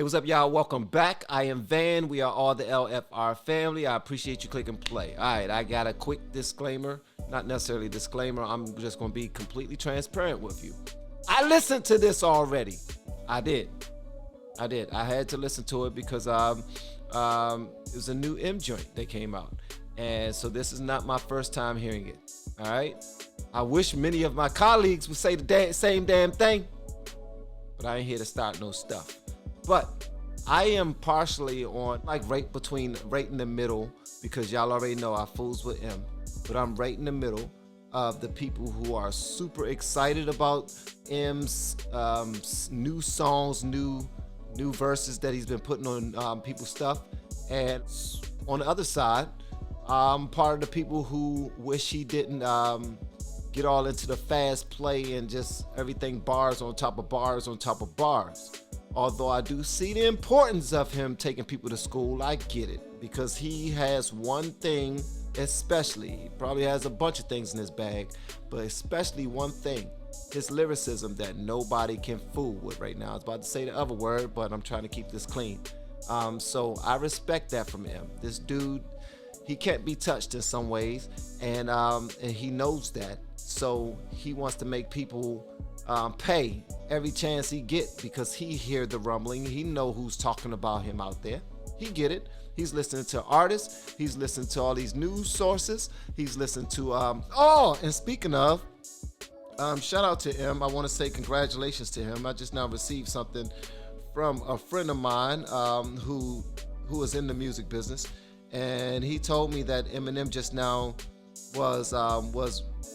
Hey, what's up, y'all? Welcome back. I am Van. We are all the LFR family. I appreciate you clicking play. All right, I got a quick disclaimer. Not necessarily a disclaimer. I'm just going to be completely transparent with you. I listened to this already. I did. I had to listen to it because it was a new M joint that came out. And so this is not my first time hearing it. All right. I wish many of my colleagues would say the same damn thing, but I ain't here to start no stuff. But I am partially on like right in the middle, because y'all already know I fools with M, but I'm right in the middle of the people who are super excited about M's new songs, new verses that he's been putting on people's stuff. And on the other side, I'm part of the people who wish he didn't get all into the fast play and just everything bars on top of bars on top of bars. Although I do see the importance of him taking people to school, I get it, because he has one thing especially. He probably has a bunch of things in his bag, but especially one thing: his lyricism that nobody can fool with right now. I was about to say the other word, but I'm trying to keep this clean. So I respect that from him. This dude, he can't be touched in some ways, and he knows that. So he wants to make people pay every chance he get, because he hear the rumbling. He know who's talking about him out there. He get it. He's listening to artists. He's listening to all these news sources. He's listening to and speaking of, shout out to him. I want to say congratulations to him. I just now received something from a friend of mine who is in the music business, and he told me that Eminem just now was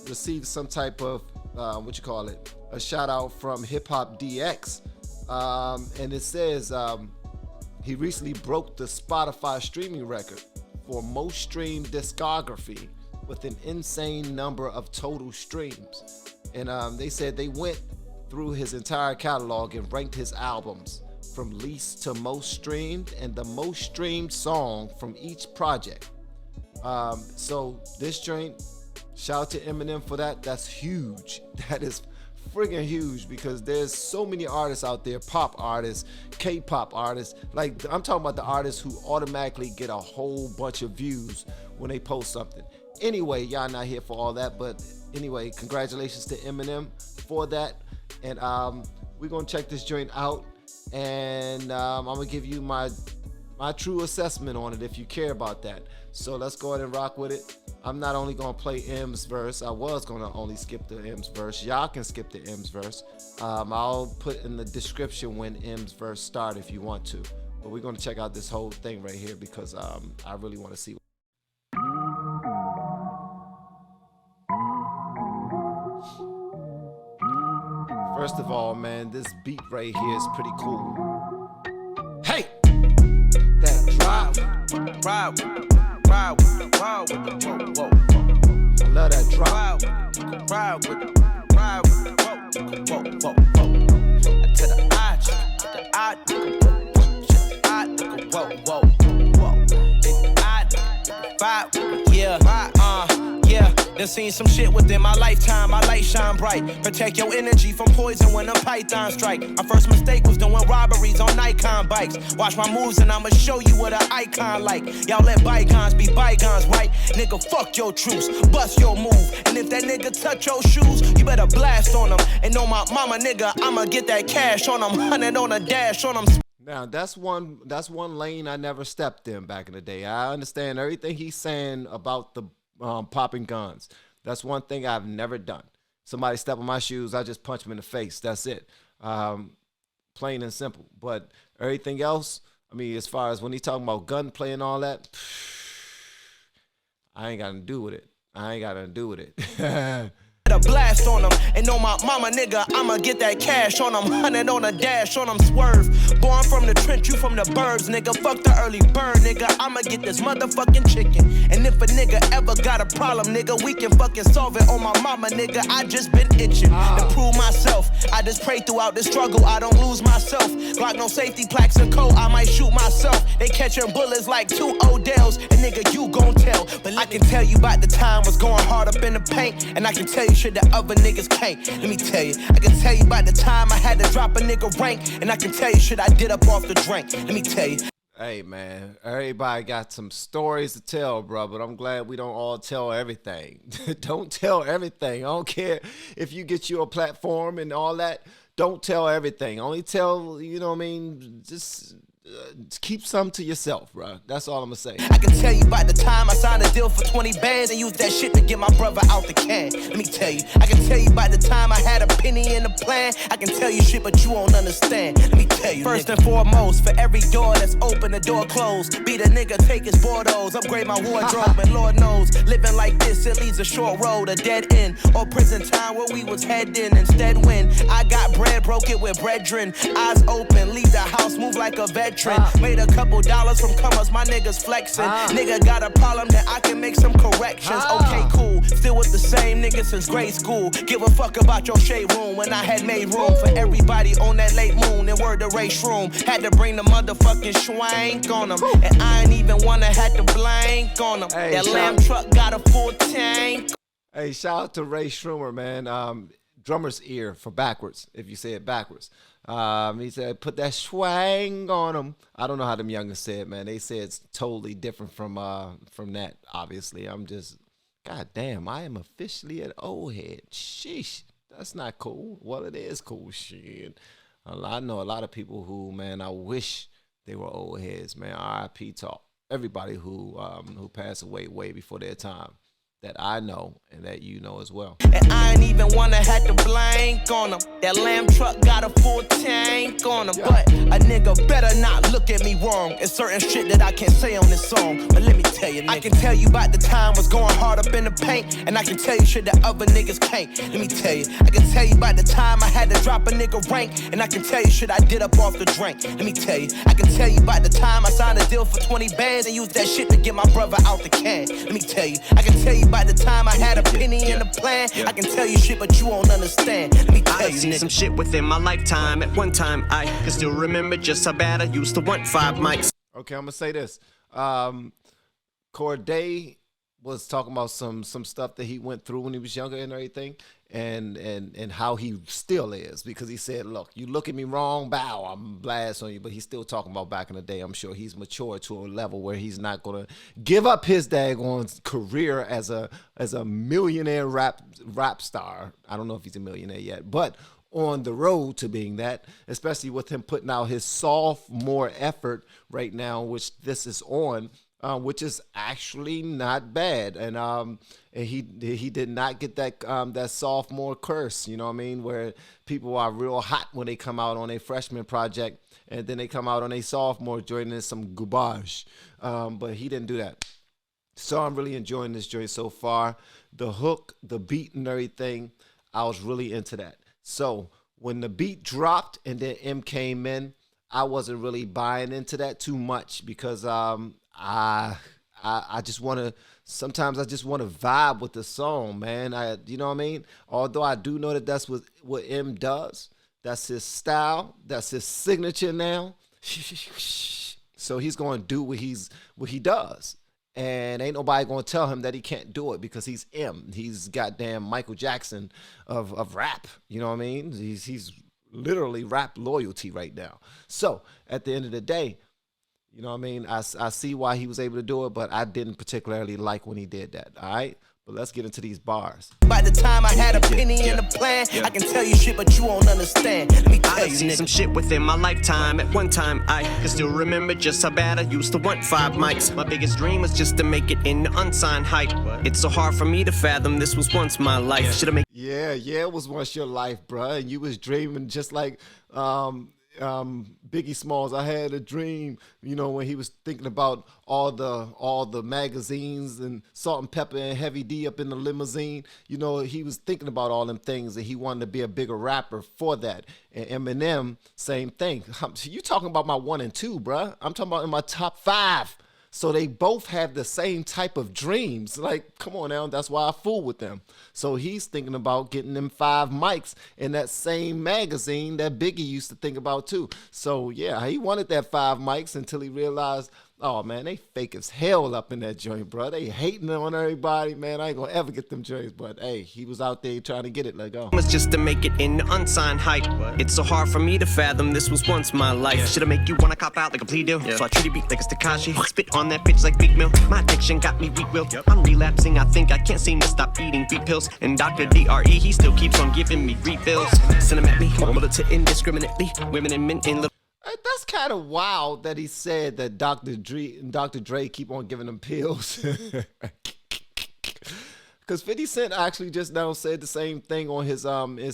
received some type of a shout out from Hip Hop DX, and it says he recently broke the Spotify streaming record for most streamed discography with an insane number of total streams. And they said they went through his entire catalog and ranked his albums from least to most streamed and the most streamed song from each project. So this joint, shout out to Eminem for that. That's huge. That is friggin' huge, because there's so many artists out there, pop artists, K-pop artists. Like, I'm talking about the artists who automatically get a whole bunch of views when they post something. Anyway, y'all not here for all that, but anyway, congratulations to Eminem for that. And we're gonna check this joint out, and I'm gonna give you my true assessment on it if you care about that. So let's go ahead and rock with it. I'm not only gonna play M's verse. I was gonna only skip the M's verse. Y'all can skip the M's verse. I'll put in the description when M's verse start if you want to. But we're gonna check out this whole thing right here, because I really want to see. First of all, man, this beat right here is pretty cool. Hey, that drop. Ride with the whoa. I love that drop. Ride with the whoa. To the Yeah, done seen some shit within my lifetime. My light shine bright. Protect your energy from poison when them pythons strike. My first mistake was doing robberies on Nikon bikes. Watch my moves and I'ma show you what an icon like. Y'all let bygones be bygones, right? Nigga, fuck your truce, bust your move. And if that nigga touch your shoes, you better blast on him. And on my mama, nigga, I'ma get that cash on him. 100 on a dash on him. Now that's one lane I never stepped in back in the day. I understand everything he's saying about the popping guns. That's one thing I've never done. Somebody step on my shoes, I just punch him in the face. That's it. Plain and simple. But everything else, I mean, as far as when he's talking about gunplay and all that, I ain't got nothing to do with it. A blast on them, and on my mama, nigga, I'ma get that cash on them. 100 on a dash on them, swerve. Born from the trench, you from the burbs, nigga. Fuck the early bird, nigga. I'ma get this motherfucking chicken. And if a nigga ever got a problem, nigga, we can fucking solve it. On my mama, nigga, I just been itching to prove myself. I just pray throughout the struggle, I don't lose myself. Glock no safety plaques and coat, I might shoot myself. They catching bullets like 2 Odells, and nigga, you gon' tell. But I can tell you about the time was going hard up in the paint, and I can tell you shit that other niggas can't. Let me tell you, I can tell you about the time I had to drop a nigga rank, and I can tell you shit I did up off the drink. Let me tell you. Hey man, everybody got some stories to tell, bro, but I'm glad we don't all tell everything. Don't tell everything. I don't care if you get you a platform and all that. Don't tell everything. Only tell, you know what I mean, just keep some to yourself, bro. That's all I'm gonna say. I can tell you by the time I signed a deal for 20 bands and used that shit to get my brother out the can. Let me tell you. I can tell you by the time I had a penny in the plan. I can tell you shit, but you won't understand. Let me tell you. First and foremost, for every door that's open, the door closed. Be the nigga, take his Bordeaux, upgrade my wardrobe, and Lord knows, living like this, it leads a short road, a dead end, or prison time where we was heading. Instead, when I got bread, broke it with brethren. Eyes open, leave the house, move like a veteran. Made a couple dollars from comers, my niggas flexing. Nigga got a problem that I can make some corrections. Okay, cool. Still with the same nigga since grade school. Give a fuck about your shade room when I had made room for everybody on that late moon. And word the race room. Had to bring the motherfucking schwank on them. And I ain't even wanna had to blank on them. Hey, that lamb truck got a full tank. Hey, shout out to Ray Schumer, man. Drummer's ear for backwards, if you say it backwards. He said, put that swang on him. I don't know how them youngers say it, man. They say it's totally different from that, obviously. I'm just, god damn, I am officially an old head. Sheesh, that's not cool. Well, it is cool, shit. I know a lot of people who, man, I wish they were old heads, man. R.I.P. to everybody who passed away way before their time. That I know and that you know as well. And I ain't even wanna had to blank on them. That lamb truck got a full tank on them. But a nigga better not look at me wrong. It's certain shit that I can't say on this song. But let me tell you, nigga. I can tell you about the time was going hard up in the paint. And I can tell you shit that other niggas can't. Let me tell you. I can tell you about the time I had to drop a nigga rank. And I can tell you shit I did up off the drink. Let me tell you. I can tell you about the time I signed a deal for 20 bands and used that shit to get my brother out the can. Let me tell you. I can tell you by the time I had a penny in the plan. I can tell you shit, but you won't understand. Let me tell you, seen nigga. some shit within my lifetime. At one time, I can still remember just how bad I used to want 5 mics. Okay, I'm gonna say this. Cordae was talking about some stuff that he went through when he was younger and everything, and how he still is, because he said, look, you look at me wrong, bow, I'm blast on you. But he's still talking about back in the day. I'm sure he's matured to a level where he's not gonna give up his daggone career as a millionaire rap star. I don't know if he's a millionaire yet, but on the road to being that, especially with him putting out his sophomore effort right now, which this is on, which is actually not bad. And he did not get that sophomore curse, you know what I mean, where people are real hot when they come out on a freshman project and then they come out on a sophomore joining some garbage. But he didn't do that. So I'm really enjoying this joint so far. The hook, the beat and everything, I was really into that. So when the beat dropped and then M came in, I wasn't really buying into that too much, because I just want to, sometimes I just want to vibe with the song, man. You know what I mean? Although I do know that that's what M does. That's his style. That's his signature now. So he's going to do what he does. And ain't nobody going to tell him that he can't do it, because he's M. He's goddamn Michael Jackson of rap. You know what I mean? He's literally rap loyalty right now. So at the end of the day, you know what I mean? I see why he was able to do it, but I didn't particularly like when he did that. All right? But let's get into these bars. By the time I had a penny in the plan, I can tell you shit, but you won't understand. Let me tell I've you, seen nigga. some shit within my lifetime. At one time, I can still remember just how bad I used to want 5 mics. My biggest dream was just to make it in the unsigned hype. It's so hard for me to fathom this was once my life. Should I make Yeah, it was once your life, bruh. And you was dreaming just like Biggie Smalls. I had a dream, you know, when he was thinking about all the magazines and Salt and Pepper and Heavy D up in the limousine. You know, he was thinking about all them things, and he wanted to be a bigger rapper for that. And Eminem, same thing. You talking about my 1 and 2, bruh. I'm talking about in my top 5. So they both have the same type of dreams. Like, come on now, that's why I fool with them. So he's thinking about getting them 5 mics in that same magazine that Biggie used to think about too. So yeah, he wanted that 5 mics until he realized Oh man, they fake as hell up in that joint, bro. They hating on everybody, man. I ain't gonna ever get them joints, but hey, he was out there trying to get it. Let go. Was just to make it in the unsigned hype. It's so hard for me to fathom this was once my life. Should I make you wanna cop out like a plea deal? So I treat it beat like a Takashi. Spit on that bitch like Big Mill. My addiction got me weak-willed. I'm relapsing, I think I can't seem to stop eating beat pills. And Dr. DRE, he still keeps on giving me refills. Send them at me, want to indiscriminately. Women and men in love. That's kind of wild that he said that Dr. Dre keep on giving him pills. Because 50 Cent actually just now said the same thing on his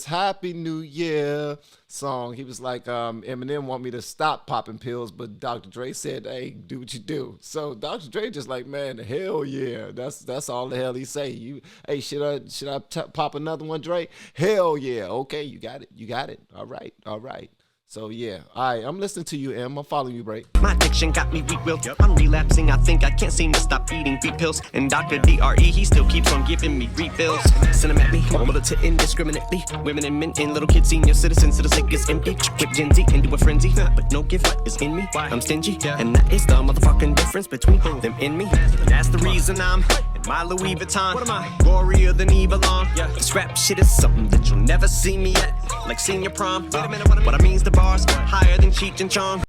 Happy New Year song. He was like, Eminem want me to stop popping pills, but Dr. Dre said, hey, do what you do. So Dr. Dre just like, man, hell yeah. That's all the hell he say. Hey, should I pop another one, Dre? Hell yeah. Okay, you got it. All right. So yeah, all right, I'm listening to you, Em. I'm following you, Break. My addiction got me weak-willed. I'm relapsing, I think I can't seem to stop eating beat pills. And Dr. DRE, he still keeps on giving me refills. Send them at me, want to indiscriminately. Women and men and little kids, senior citizens, to the sick is empty. Whip Gen Z into a frenzy, but no give what is in me. I'm stingy, and that is the motherfucking difference between them and me. That's the reason I'm in my Louis Vuitton. What am I? Gorier than Eva Long. This rap shit is something that you'll never see me at. Like senior prom. Wait a minute, what I mean's the bars higher than Cheech and Chong.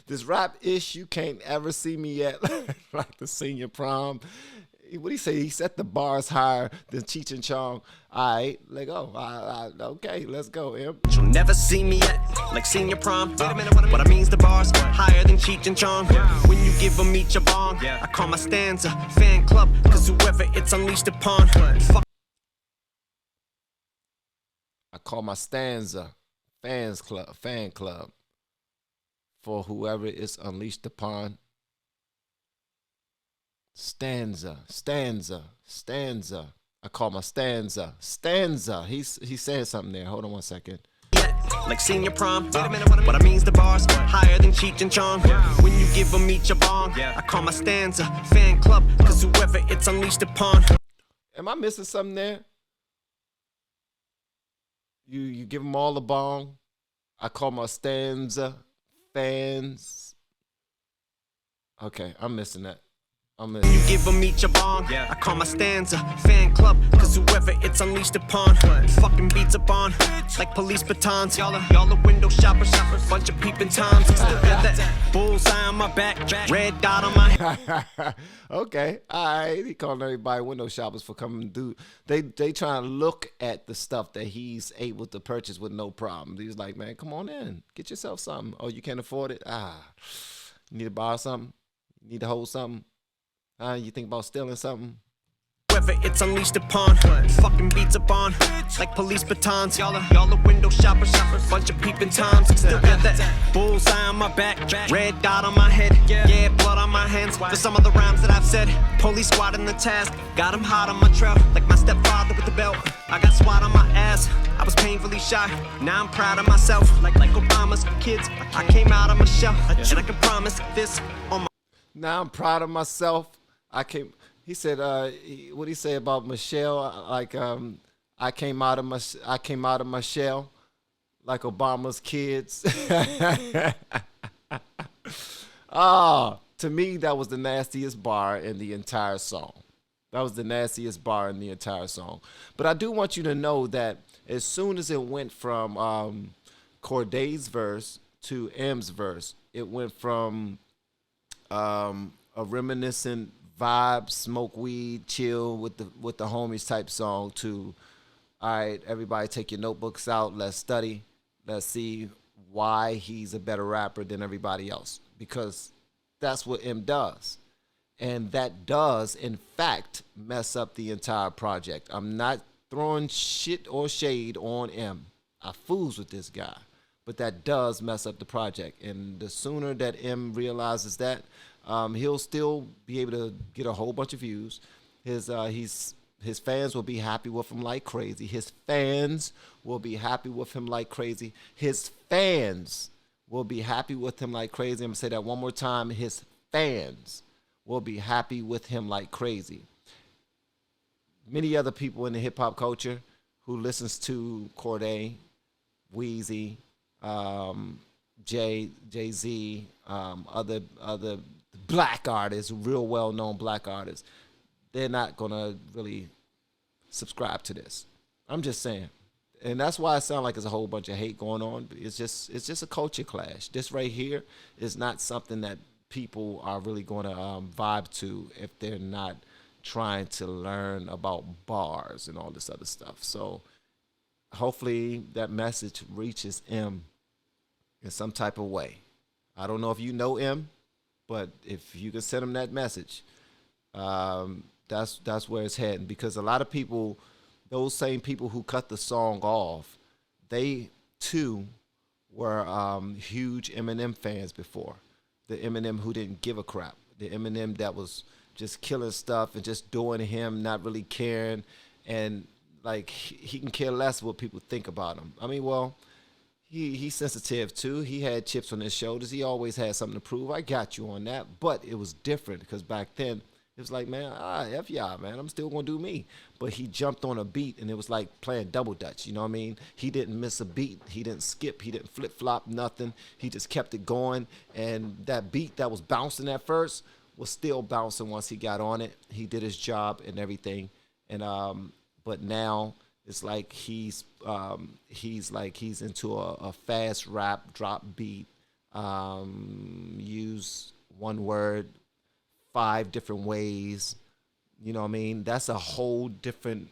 This rap ish, you can't ever see me at like the senior prom. What do you say? He set the bars higher than Cheech and Chong. All right, let go. Okay, let's go, Em. You'll never see me at like senior prom. Wait a minute, what I mean's the bars higher than Cheech and Chong. When you give them each a bong, I call my stanza fan club, cause whoever it's unleashed upon. I call my stanza fan club for whoever it's unleashed upon. Stanza. I call my stanza. He's saying something there. Hold on one second. Like senior prom. Wait a minute, what I mean's the bars higher than Cheech and Chong. When you give them each a bong, I call my stanza fan club, cause whoever it's unleashed upon. Am I missing something there? You give them all a bong. I call my stanza fans. Okay, I'm missing that. You give them each a bong. I call my stanza fan club, cause whoever it's unleashed upon. Fucking beats upon like police batons. Y'all are window shoppers, bunch of peeping toms. Still got that bullseye on my back, red dot on my head. Okay, all right. He calling everybody window shoppers for coming to do. They trying to look at the stuff that he's able to purchase with no problem. He's like, man, come on in, get yourself something. Oh, you can't afford it? You need to borrow something? You need to hold something? You think about stealing something? Whoever it's unleashed upon, fucking beats upon like police batons. Y'all are window shoppers, bunch of peeping toms. Still got that bullseye on my back, red dot on my head. Yeah, blood on my hands for some of the rhymes that I've said. Police squad in the task, got him hot on my trail like my stepfather with the belt. I got SWAT on my ass, I was painfully shy. Now I'm proud of myself, like Obama's kids. I came out of my shell, and I can promise this on my. Now I'm proud of myself. He said, what did he say about Michelle? Like, I came out of my shell, like Obama's kids. To me, that was the nastiest bar in the entire song. But I do want you to know that as soon as it went from Cordae's verse to M's verse, it went from a reminiscent vibe, smoke weed, chill with the homies type song to, all right, everybody take your notebooks out, let's study, let's see why he's a better rapper than everybody else, because that's what M does. And that does, in fact, mess up the entire project. I'm not throwing shit or shade on M. I fools with this guy. But that does mess up the project. And the sooner that M realizes that, he'll still be able to get a whole bunch of views. His fans will be happy with him like crazy. His fans will be happy with him like crazy. His fans will be happy with him like crazy. I'm going to say that one more time. His fans will be happy with him like crazy. Many other people in the hip-hop culture who listens to Cordae, Wheezy, Jay-Z, other black artists, real well-known black artists, they're not gonna really subscribe to this. I'm just saying. And that's why it sounds like there's a whole bunch of hate going on. It's just a culture clash. This right here is not something that people are really going to vibe to if they're not trying to learn about bars and all this other stuff. So hopefully that message reaches M in some type of way. I don't know if you know M, but if you can send him that message, that's where it's heading. Because a lot of people, those same people who cut the song off, they too were huge Eminem fans before. The Eminem who didn't give a crap. The Eminem that was just killing stuff and just doing him, not really caring. And like he can care less what people think about him. I mean, well, he's sensitive too. He had chips on his shoulders. He always had something to prove. I got you on that. But it was different because back then, it was like, man, F y'all, man. I'm still going to do me. But he jumped on a beat, and it was like playing double dutch. You know what I mean? He didn't miss a beat. He didn't skip. He didn't flip-flop, nothing. He just kept it going. And that beat that was bouncing at first was still bouncing once he got on it. He did his job and everything. And but now it's like he's into a fast rap, drop beat, use one word 5 different ways. You know what I mean? That's a whole different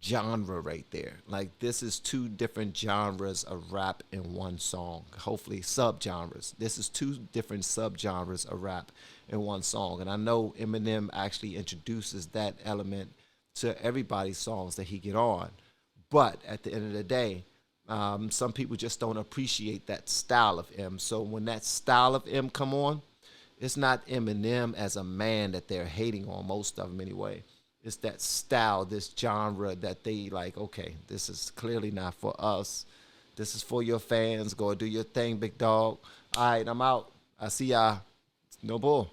genre right there. Like, this is 2 different genres of rap in one song. Hopefully subgenres. This is 2 different subgenres of rap in one song. And I know Eminem actually introduces that element to everybody's songs that he get on. But at the end of the day, some people just don't appreciate that style of M. So when that style of M come on, it's not Eminem as a man that they're hating on, most of them anyway. It's that style, this genre that they like, okay, this is clearly not for us. This is for your fans. Go do your thing, big dog. All right, I'm out. I see y'all. No bull.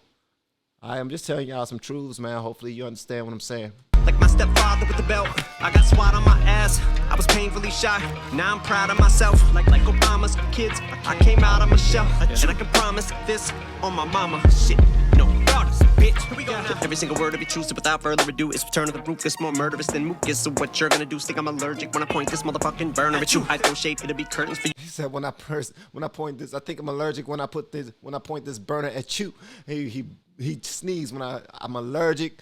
I'm just telling y'all some truths, man. Hopefully you understand what I'm saying. Like my stepfather with the belt, I got SWAT on my ass. I was painfully shy, now I'm proud of myself. Like Obama's kids, I came out of my shell. And I can promise this on my mama. Shit, no daughters, bitch. Here we go now. Every single word of it true, so without further ado, it's return of the ruthless, more murderous than Mook is. So what you're gonna do, think I'm allergic when I point this motherfucking burner at you. I throw shade, it'll be curtains for you. He said when I point this, I think I'm allergic when I point this burner at you. He sneezed when I'm allergic.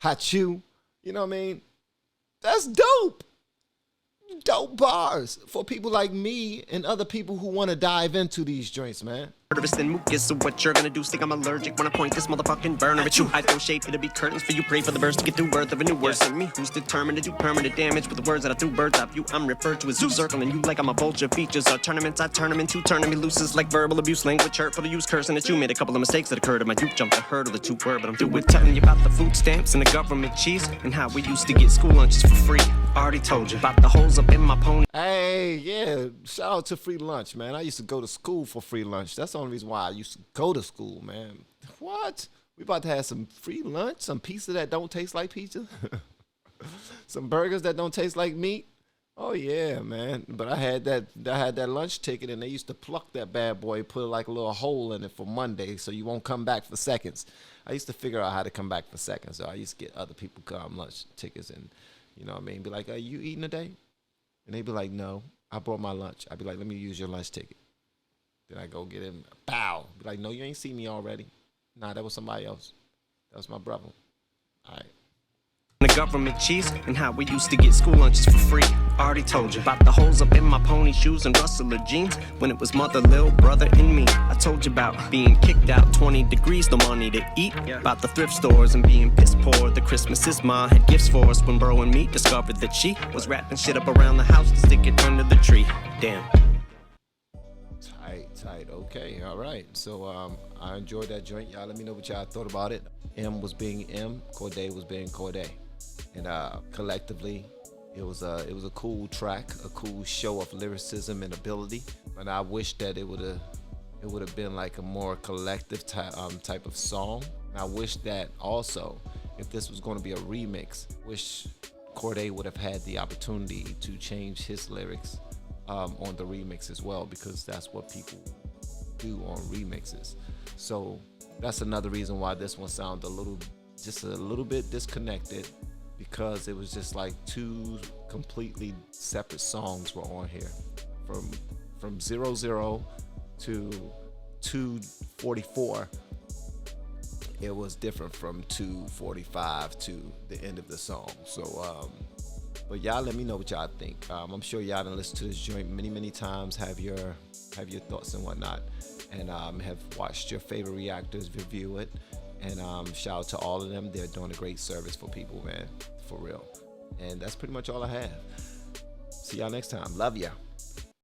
Hot you. You know what I mean? That's dope. Dope bars for people like me and other people who want to dive into these joints, man. Murderous than Mook is, so what you're gonna do, think I'm allergic when I point this motherfucking burner at you. I throw shade, it'll be curtains for you. Pray for the birds to get through birth of a new worse than me, who's determined to do permanent damage with the words that I threw birds of you. I'm referred to as zoo circling you like I'm a vulture. Features are tournaments, I turn them into turning me looses like verbal abuse, language hurtful to use, cursing at you. Made a couple of mistakes that occurred in my youth, jumped the hurdle the 2 word, but I'm through with telling you about the food stamps and the government cheese and how we used to get school lunches for free. Already told you about the holes up in my pony. Hey, yeah, shout out to free lunch, man. I used to go to school for free lunch. That's the only reason why I used to go to school, man. What? We about to have some free lunch? Some pizza that don't taste like pizza? Some burgers that don't taste like meat? Oh yeah, man. But I had that lunch ticket, and they used to pluck that bad boy, put like a little hole in it for Monday, so you won't come back for seconds. I used to figure out how to come back for seconds. So I used to get other people come lunch tickets, and you know what I mean, be like, "Are you eating today?" And they'd be like, "No, I brought my lunch." I'd be like, "Let me use your lunch ticket." Then I go get him. Bow. Be like, "No, you ain't seen me already." Nah, that was somebody else. That was my brother. All right. The government cheese and how we used to get school lunches for free. Already told you about the holes up in my pony shoes and rustler jeans when it was mother, little brother, and me. I told you about being kicked out 20 degrees, no money to eat. About the thrift stores and being piss poor. The Christmases Ma had gifts for us when bro and me discovered that she was wrapping shit up around the house to stick it under the tree. Damn. Tight. Okay, all right. So I enjoyed that joint. Y'all let me know what y'all thought about it. M was being M, Cordae was being Cordae. And collectively, it was a cool track, a cool show of lyricism and ability. And I wish that it would have been like a more collective type of song. And I wish that also, if this was going to be a remix, wish Cordae would have had the opportunity to change his lyrics on the remix as well, because that's what people do on remixes. So that's another reason why this one sounded just a little bit disconnected, because it was just like two completely separate songs were on here. From 00 to 244, it was different from 245 to the end of the song. So but y'all let me know what y'all think. I'm sure y'all done listened to this joint many times, have your thoughts and whatnot, and have watched your favorite reactors review it. And shout out to all of them. They're doing a great service for people, man, for real. And that's pretty much all I have. See y'all next time. Love ya.